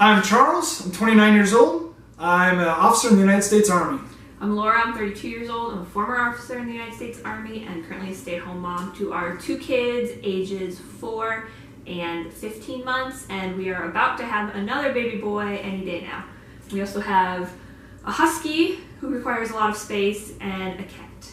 I'm Charles, I'm 29 years old. I'm an officer in the United States Army. I'm Laura, I'm 32 years old. I'm a former officer in the United States Army and currently a stay-at-home mom to our two kids, ages 4 and 15 months, and we are about to have another baby boy any day now. We also have a husky who requires a lot of space and a cat.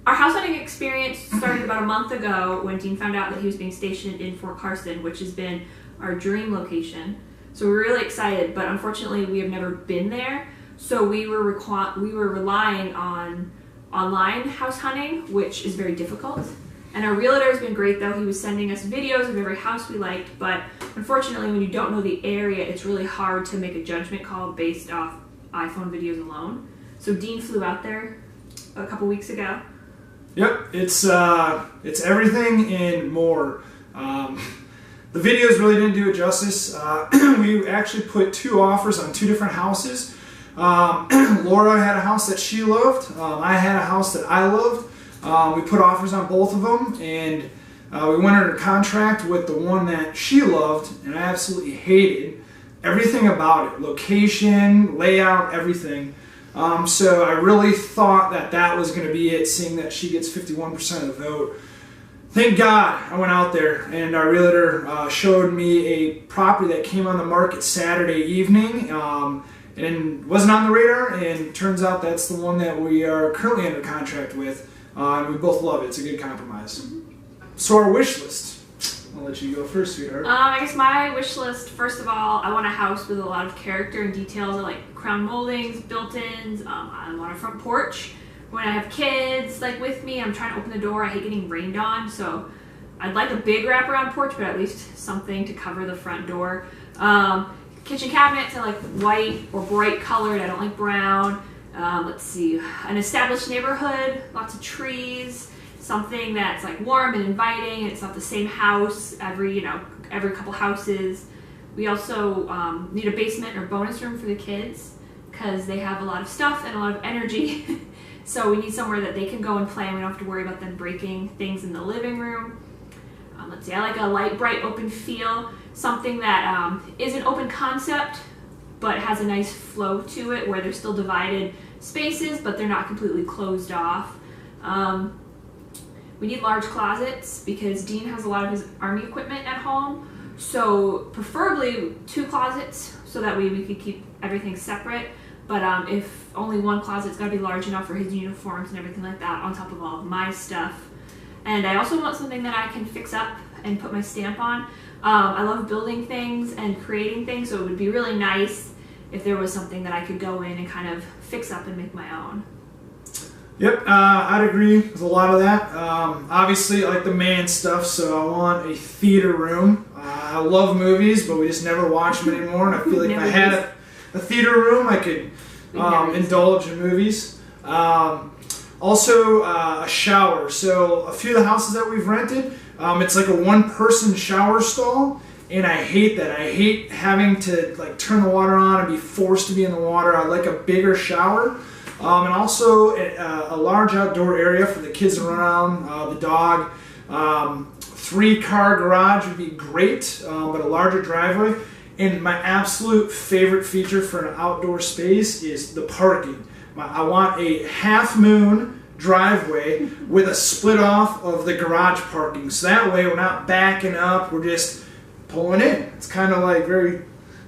Our house hunting experience started about a month ago when Dean found out that he was being stationed in Fort Carson, which has been our dream location. So we're really excited, but unfortunately we have never been there. So we were relying on online house hunting, which is very difficult. And our realtor has been great though. He was sending us videos of every house we liked, but unfortunately when you don't know the area, it's really hard to make a judgment call based off iPhone videos alone. So Dean flew out there a couple weeks ago. Yep, it's everything and more. The videos really didn't do it justice. We actually put 2 offers on 2 different houses. Laura had a house that she loved. I had a house that I loved. We put offers on both of them, and we went under contract with the one that she loved, and I absolutely hated everything about it. Location, layout, everything. So I really thought that that was going to be it, seeing that she gets 51% of the vote. Thank God I went out there, and our realtor showed me a property that came on the market Saturday evening and wasn't on the radar, and turns out that's the one that we are currently under contract with, and we both love it. It's a good compromise. So our wish list. I'll let you go first, sweetheart. I guess my wish list, first of all, I want a house with a lot of character and details. I like crown moldings, built-ins. I want a front porch. When I have kids like with me, I'm trying to open the door. I hate getting rained on, so I'd like a big wraparound porch, but at least something to cover the front door. Kitchen cabinets, I like white or bright colored. I don't like brown. Let's see, an established neighborhood, lots of trees, something that's like warm and inviting, and it's not the same house every couple houses. We also need a basement or bonus room for the kids because they have a lot of stuff and a lot of energy. So we need somewhere that they can go and play, and we don't have to worry about them breaking things in the living room. Let's see, I like a light, bright, open feel, something that is an open concept, but has a nice flow to it where they're still divided spaces, but they're not completely closed off. We need large closets because Dean has a lot of his Army equipment at home, so preferably 2 closets so that way we could keep everything separate. But if only one closet's got to be large enough for his uniforms and everything like that on top of all of my stuff. And I also want something that I can fix up and put my stamp on. I love building things and creating things, so it would be really nice if there was something that I could go in and kind of fix up and make my own. Yep, I'd agree with a lot of that. Obviously, I like the man stuff, so I want a theater room. I love movies, but we just never watch them anymore, and I feel like if I had a theater room, I could indulge in movies. Also, a shower. So a few of the houses that we've rented, it's like a 1-person shower stall, and I hate that. I hate having to like turn the water on and be forced to be in the water. I like a bigger shower. And also a large outdoor area for the kids to run around, the dog. 3-car garage would be great, but a larger driveway. And my absolute favorite feature for an outdoor space is the parking. I want a half-moon driveway with a split off of the garage parking. So that way we're not backing up, we're just pulling in. It's kind of like very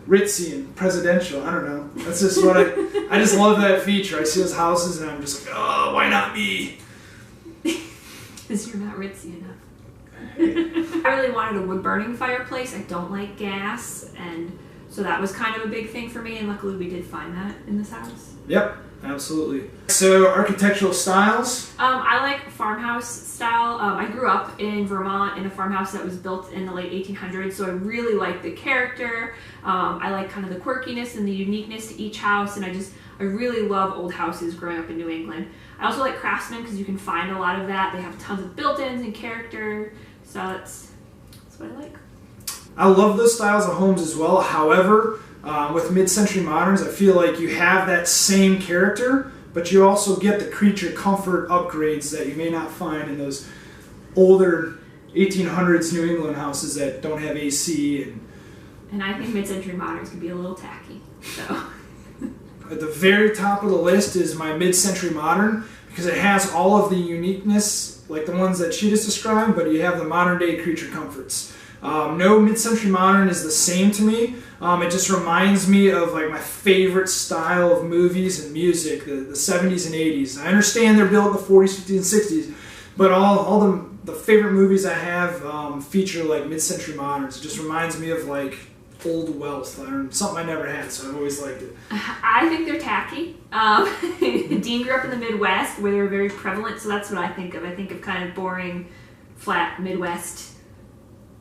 ritzy and presidential. I don't know. That's just what I just love that feature. I see those houses and I'm just like, oh, why not me? Because you're not ritzy enough. I really wanted a wood-burning fireplace. I don't like gas, and so that was kind of a big thing for me, and luckily we did find that in this house. Yep, absolutely. So, architectural styles? I like farmhouse style. I grew up in Vermont in a farmhouse that was built in the late 1800s, so I really like the character. I like kind of the quirkiness and the uniqueness to each house, and I really love old houses growing up in New England. I also like Craftsman because you can find a lot of that. They have tons of built-ins and character, so that's what I like. I love those styles of homes as well. However, with mid-century moderns, I feel like you have that same character, but you also get the creature comfort upgrades that you may not find in those older 1800s New England houses that don't have AC And I think mid-century moderns can be a little tacky. So. At the very top of the list is my mid-century modern, because it has all of the uniqueness, like the ones that she just described, but you have the modern day creature comforts. No mid-century modern is the same to me. It just reminds me of like my favorite style of movies and music, the 70s and 80s. I understand they're built in the 40s, 50s, and 60s, but all the favorite movies I have feature like mid-century moderns. It just reminds me of like old wealth, something I never had, so I've always liked it. I think they're tacky. Dean grew up in the Midwest where they were very prevalent, so that's what I think of. I think of kind of boring, flat Midwest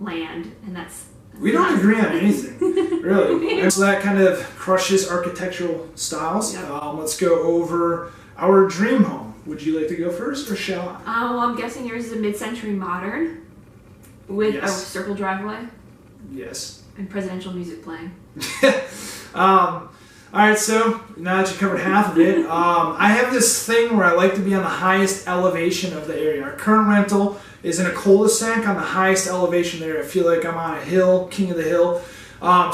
land, and that's... We don't agree on anything, really. So that kind of crushes architectural styles. Yep. Let's go over our dream home. Would you like to go first, or shall I? Well, I'm guessing yours is a mid-century modern with a circle driveway. Yes. And presidential music playing. Alright, so now that you covered half of it, I have this thing where I like to be on the highest elevation of the area. Our current rental is in a cul-de-sac on the highest elevation there. I feel like I'm on a hill, king of the hill.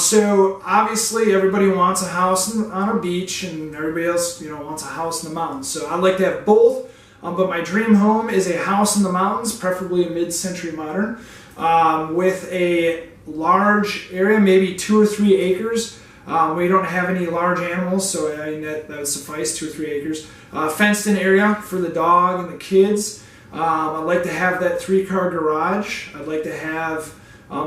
So obviously everybody wants a house on a beach, and everybody else wants a house in the mountains. So I'd like to have both, but my dream home is a house in the mountains, preferably a mid-century modern, with a large area, maybe 2 or 3 acres. We don't have any large animals, so I mean, that would suffice, 2 or 3 acres. Fenced-in area for the dog and the kids. I'd like to have that 3-car garage. I'd like to have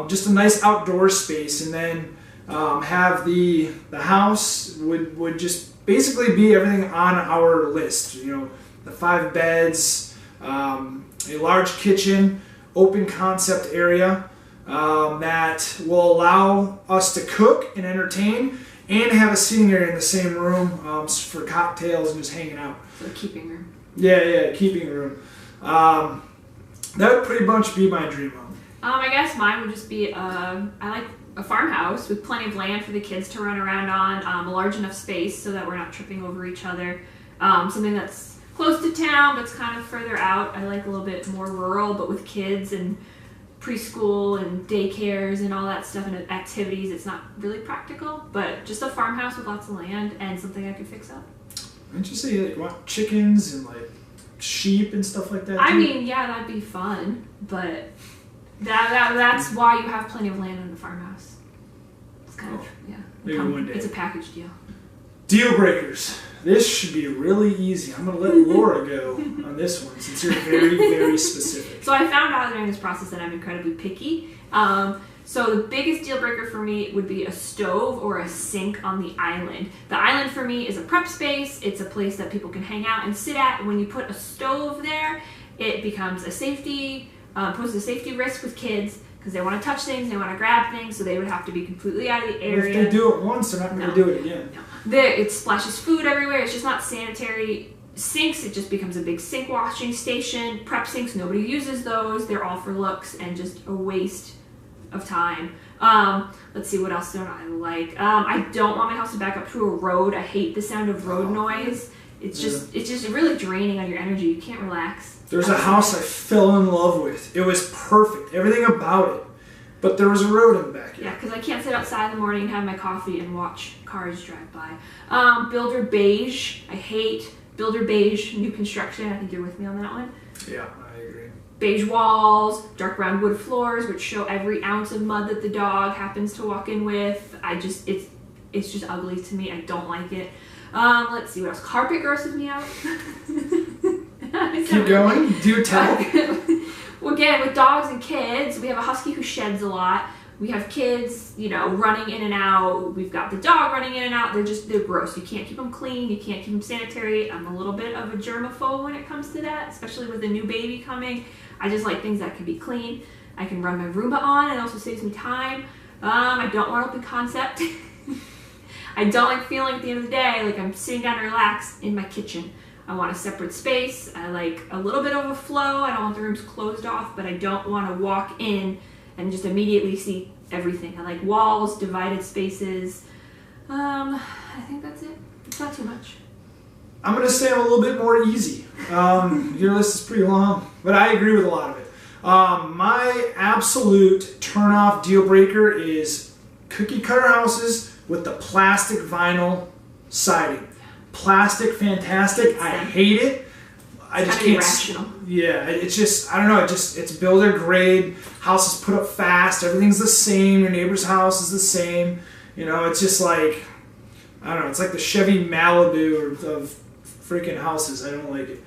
just a nice outdoor space, and then have the house would just basically be everything on our list. The 5 beds, a large kitchen, open concept area. That will allow us to cook and entertain, and have a seating area in the same room for cocktails and just hanging out. So a keeping room. Yeah, keeping room. That would pretty much be my dream home. I guess mine would just be, I like a farmhouse with plenty of land for the kids to run around on, a large enough space so that we're not tripping over each other. Something that's close to town, but it's kind of further out. I like a little bit more rural, but with kids and preschool and daycares and all that stuff and activities. It's not really practical, but just a farmhouse with lots of land and something I could fix up. Didn't you say you want chickens and like sheep and stuff like that? I mean, yeah, that'd be fun, but that's why you have plenty of land in the farmhouse. It's kind of, maybe one day. It's a package deal. Deal breakers. This should be really easy. I'm going to let Laura go on this one since you're very, very specific. So I found out during this process that I'm incredibly picky. So the biggest deal breaker for me would be a stove or a sink on the island. The island for me is a prep space. It's a place that people can hang out and sit at. When you put a stove there, it becomes a safety, poses a safety risk with kids because they want to touch things, they want to grab things, so they would have to be completely out of the area. If they do it once, they're not going to do it again. No. It splashes food everywhere. It's just not sanitary. Sinks, it just becomes a big sink washing station. Prep sinks, nobody uses those. They're all for looks and just a waste of time. Let's see, what else don't I like? I don't want my house to back up to a road. I hate the sound of road noise. It's just really draining on your energy. You can't relax. There's a house I fell in love with. It was perfect, everything about it, but there was a road in the backyard. Yeah, because I can't sit outside in the morning and have my coffee and watch cars drive by. Builder beige, I hate builder beige new construction. I think you're with me on that one. Yeah, I agree. Beige walls, dark brown wood floors, which show every ounce of mud that the dog happens to walk in with. It's just ugly to me. I don't like it. Let's see what else. Carpet grosses me out. Keep going. Do tell. Well, again, with dogs and kids, we have a husky who sheds a lot. We have kids, running in and out. We've got the dog running in and out. They're gross. You can't keep them clean. You can't keep them sanitary. I'm a little bit of a germaphobe when it comes to that, especially with a new baby coming. I just like things that can be clean. I can run my Roomba on. It also saves me time. I don't want open concept. I don't like feeling at the end of the day like I'm sitting down to relax in my kitchen. I want a separate space. I like a little bit of a flow. I don't want the rooms closed off, but I don't want to walk in and just immediately see everything. I like walls, divided spaces. I think that's it. It's not too much. I'm going to say I'm a little bit more easy. Your list is pretty long, but I agree with a lot of it. My absolute turn-off deal breaker is cookie cutter houses with the plastic vinyl siding. Plastic, fantastic. I hate it. I just can't. Irrational. Yeah, it's just, I don't know. It's builder grade. House is put up fast. Everything's the same. Your neighbor's house is the same. You know, it's just like, I don't know. It's like the Chevy Malibu of freaking houses. I don't like it.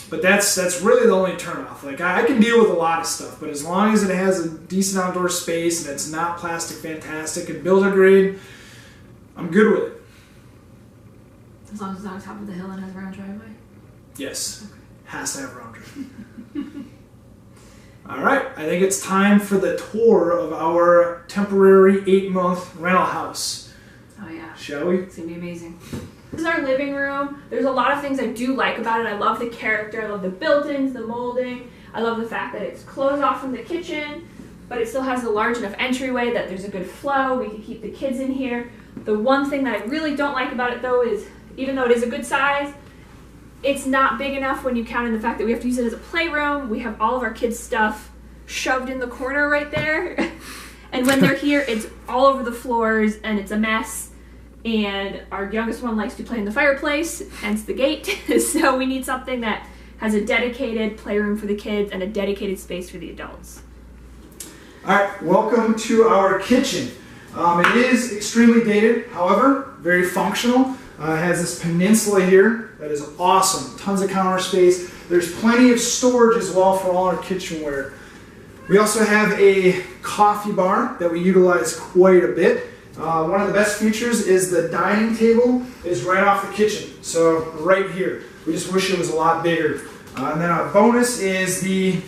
But that's really the only turnoff. Like, I can deal with a lot of stuff, but as long as it has a decent outdoor space and it's not plastic fantastic and builder grade, I'm good with it. As long as it's on top of the hill and has a round driveway? Yes. Okay. Has to have a round driveway. All right. I think it's time for the tour of our temporary 8-month rental house. Oh, yeah. Shall we? It's going to be amazing. This is our living room. There's a lot of things I do like about it. I love the character. I love the built-ins, the molding. I love the fact that it's closed off from the kitchen, but it still has a large enough entryway that there's a good flow. We can keep the kids in here. The one thing that I really don't like about it, though, is even though it is a good size, it's not big enough when you count in the fact that we have to use it as a playroom. We have all of our kids' stuff shoved in the corner right there. And when they're here, it's all over the floors and it's a mess. And our youngest one likes to play in the fireplace, hence the gate. So we need something that has a dedicated playroom for the kids and a dedicated space for the adults. All right, welcome to our kitchen. It is extremely dated, however, very functional. It has this peninsula here that is awesome. Tons of counter space. There's plenty of storage as well for all our kitchenware. We also have a coffee bar that we utilize quite a bit. One of the best features is the dining table is right off the kitchen, so right here. We just wish it was a lot bigger. And then a bonus is the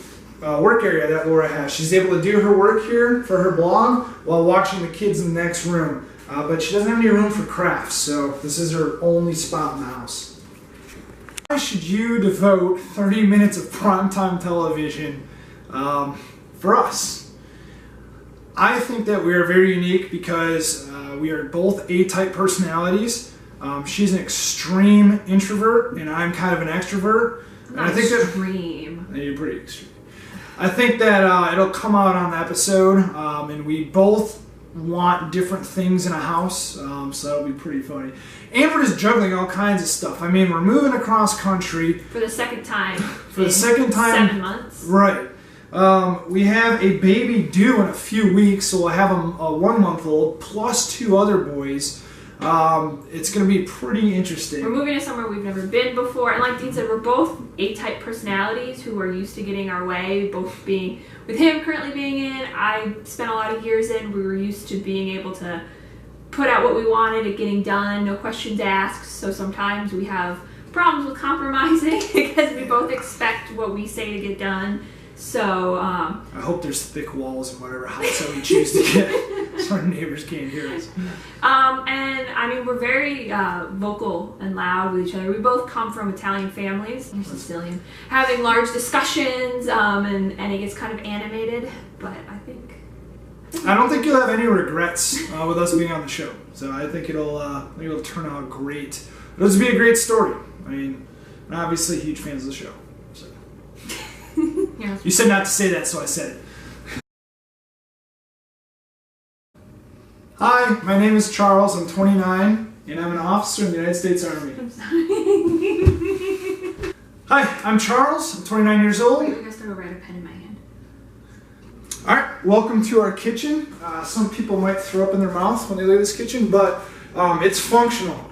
work area that Laura has. She's able to do her work here for her blog while watching the kids in the next room. But she doesn't have any room for crafts, so this is her only spot in the house. Why should you devote 30 minutes of primetime television for us? I think that we are very unique because we are both A-type personalities. She's an extreme introvert, and I'm kind of an extrovert. And I think extreme. You're pretty extreme. I think that it'll come out on the episode, and we both want different things in a house, so that'll be pretty funny. And we're just juggling all kinds of stuff. I mean, we're moving across country. For the second time. For the second time. 7 months. Right. We have a baby due in a few weeks, so we'll have a 1-month-old plus 2 other boys. It's going to be pretty interesting. We're moving to somewhere we've never been before, and like Dean said, we're both A-type personalities who are used to getting our way, both being, with him currently being in, I spent a lot of years in, we were used to being able to put out what we wanted and getting done, no questions asked, so sometimes we have problems with compromising because we both expect what we say to get done. So, I hope there's thick walls in whatever house that we choose to get so our neighbors can't hear us. And I mean, we're very vocal and loud with each other. We both come from Italian families. I'm Sicilian. Having large discussions, and it gets kind of animated, but I don't think you'll have any regrets with us being on the show. So I think it'll turn out great. It'll just be a great story. I mean, I'm obviously huge fans of the show. So. Yeah. You said not to say that, so I said it. Hi, my name is Charles. I'm 29, and I'm an officer in the United States Army. I'm sorry. Hi, I'm Charles. I'm 29 years old. Wait, I guess I'll write a pen in my hand. All right, welcome to our kitchen. Some people might throw up in their mouth when they leave this kitchen, but it's functional.